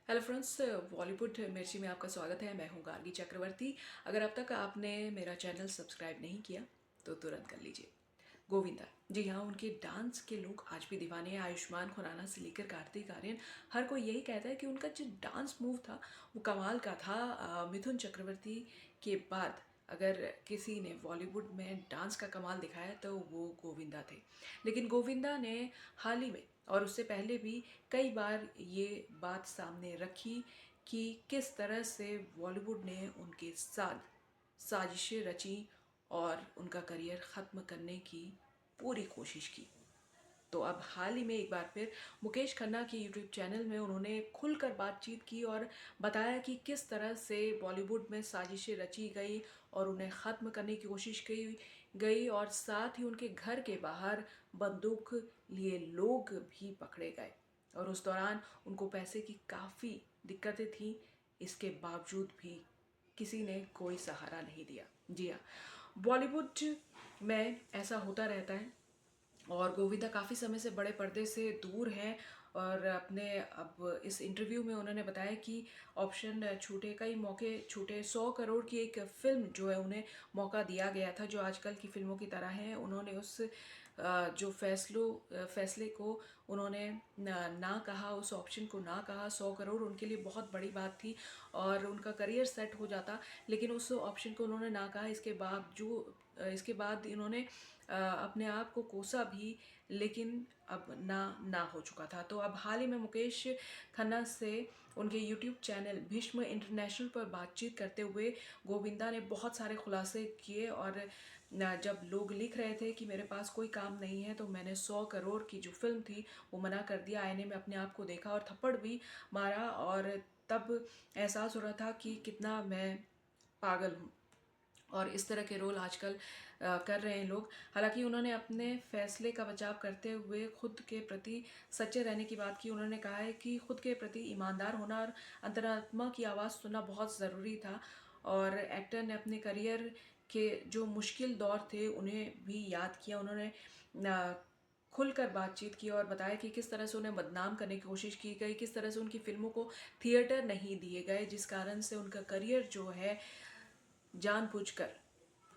Hello friends, Bollywood मिर्ची में आपका स्वागत है। मैं हूं गार्गी चक्रवर्ती। अगर अब तक आपने मेरा चैनल सब्सक्राइब नहीं किया तो तुरंत कर लीजिए। गोविंदा, जी हाँ, उनके डांस के लोग आज भी दीवाने हैं। आयुष्मान खुराना से लेकर कार्तिक आर्यन, हर कोई यही कहता है कि उनका जो डांस मूव था वो कमाल का था। मिथुन चक्रवर्ती के बाद अगर किसी ने बॉलीवुड में डांस का कमाल दिखाया तो वो गोविंदा थे। लेकिन गोविंदा ने हाल ही में और उससे पहले भी कई बार ये बात सामने रखी कि किस तरह से बॉलीवुड ने उनके साथ साजिशें रची और उनका करियर ख़त्म करने की पूरी कोशिश की। तो अब हाल ही में एक बार फिर मुकेश खन्ना के यूट्यूब चैनल में उन्होंने खुलकर बातचीत की और बताया कि किस तरह से बॉलीवुड में साजिशें रची गई और उन्हें ख़त्म करने की कोशिश की गई, और साथ ही उनके घर के बाहर बंदूक लिए लोग भी पकड़े गए और उस दौरान उनको पैसे की काफ़ी दिक्कतें थीं। इसके बावजूद भी किसी ने कोई सहारा नहीं दिया। जी हाँ, बॉलीवुड में ऐसा होता रहता है और गोविंदा काफ़ी समय से बड़े पर्दे से दूर हैं। और अपने अब इस इंटरव्यू में उन्होंने बताया कि ऑप्शन छूटे, कई मौके छूटे। 100 करोड़ की एक फ़िल्म जो है उन्हें मौका दिया गया था जो आजकल की फ़िल्मों की तरह है। उन्होंने उस जो फैसले को उन्होंने ना कहा, उस ऑप्शन को ना कहा। 100 करोड़ उनके लिए बहुत बड़ी बात थी और उनका करियर सेट हो जाता, लेकिन उस ऑप्शन को उन्होंने ना कहा। इसके बाद इन्होंने अपने आप को कोसा भी, लेकिन अब ना हो चुका था। तो अब हाल ही में मुकेश खन्ना से उनके यूट्यूब चैनल भीष्म इंटरनेशनल पर बातचीत करते हुए गोविंदा ने बहुत सारे खुलासे किए। और जब लोग लिख रहे थे कि मेरे पास कोई काम नहीं है तो मैंने 100 करोड़ की जो फिल्म थी वो मना कर दिया। आईने में अपने आप को देखा और थप्पड़ भी मारा और तब एहसास हो रहा था कि कितना मैं पागल हूँ। और इस तरह के रोल आजकल कर रहे हैं लोग। हालांकि उन्होंने अपने फैसले का बचाव करते हुए खुद के प्रति सच्चे रहने की बात की। उन्होंने कहा है कि खुद के प्रति ईमानदार होना और अंतरात्मा की आवाज़ सुनना बहुत ज़रूरी था। और एक्टर ने अपने करियर के जो मुश्किल दौर थे उन्हें भी याद किया। उन्होंने खुलकर बातचीत की और बताया कि किस तरह से उन्हें बदनाम करने की कोशिश की गई, किस तरह से उनकी फिल्मों को थिएटर नहीं दिए गए, जिस कारण से उनका करियर जो है जानबूझकर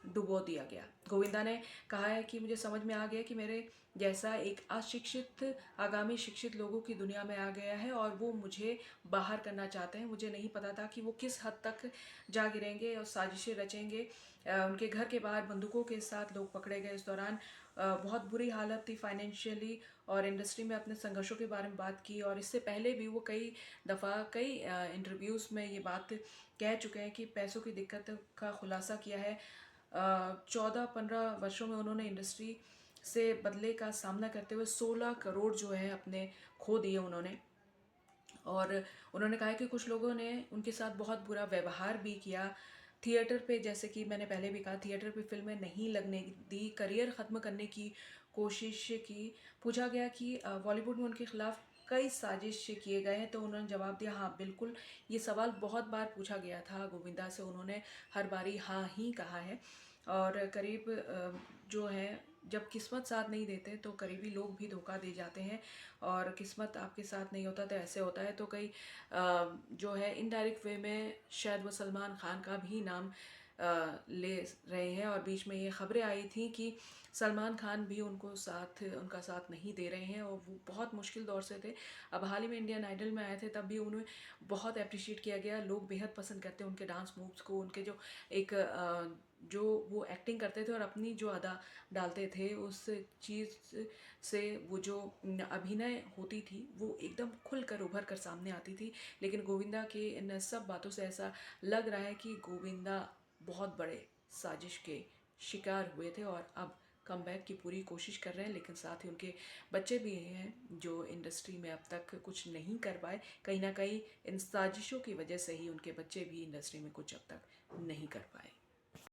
डुबो दिया गया। गोविंदा ने कहा है कि मुझे समझ में आ गया कि मेरे जैसा एक अशिक्षित आगामी शिक्षित लोगों की दुनिया में आ गया है और वो मुझे बाहर करना चाहते हैं। मुझे नहीं पता था कि वो किस हद तक जा गिरेंगे और साजिशें रचेंगे। उनके घर के बाहर बंदूकों के साथ लोग पकड़े गए। इस दौरान बहुत बुरी हालत थी फाइनेंशियली, और इंडस्ट्री में अपने संघर्षों के बारे में बात की। और इससे पहले भी वो कई दफ़ा कई इंटरव्यूज़ में ये बात कह चुके हैं कि पैसों की दिक्कत का खुलासा किया है। 14-15 वर्षों में उन्होंने इंडस्ट्री से बदले का सामना करते हुए 16 करोड़ जो है अपने खो दिए उन्होंने। और उन्होंने कहा कि कुछ लोगों ने उनके साथ बहुत बुरा व्यवहार भी किया। थिएटर पे, जैसे कि मैंने पहले भी कहा, थिएटर पे फिल्में नहीं लगने दी, करियर ख़त्म करने की कोशिश की। पूछा गया कि बॉलीवुड में उनके खिलाफ कई साजिश किए गए हैं तो उन्होंने जवाब दिया, हाँ बिल्कुल। ये सवाल बहुत बार पूछा गया था गोविंदा से, उन्होंने हर बारी हाँ ही कहा है। और करीब जो है, जब किस्मत साथ नहीं देते तो करीबी लोग भी धोखा दे जाते हैं। और किस्मत आपके साथ नहीं होता तो ऐसे होता है। तो कई जो है इनडायरेक्ट वे में शायद वो सलमान खान का भी नाम ले रहे हैं। और बीच में ये खबरें आई थी कि सलमान खान भी उनका साथ नहीं दे रहे हैं और वो बहुत मुश्किल दौर से थे। अब हाल ही में इंडियन आइडल में आए थे, तब भी उन्हें बहुत अप्रिशिएट किया गया। लोग बेहद पसंद करते हैं उनके डांस मूव्स को, उनके जो एक जो वो एक्टिंग करते थे और अपनी जो अदा डालते थे, उस चीज़ से वो जो अभिनय होती थी वो एकदम खुलकर उभर कर सामने आती थी। लेकिन गोविंदा के इन सब बातों से ऐसा लग रहा है कि गोविंदा बहुत बड़े साजिश के शिकार हुए थे और अब कमबैक की पूरी कोशिश कर रहे हैं। लेकिन साथ ही उनके बच्चे भी हैं जो इंडस्ट्री में अब तक कुछ नहीं कर पाए। कहीं ना कहीं इन साजिशों की वजह से ही उनके बच्चे भी इंडस्ट्री में कुछ अब तक नहीं कर पाए।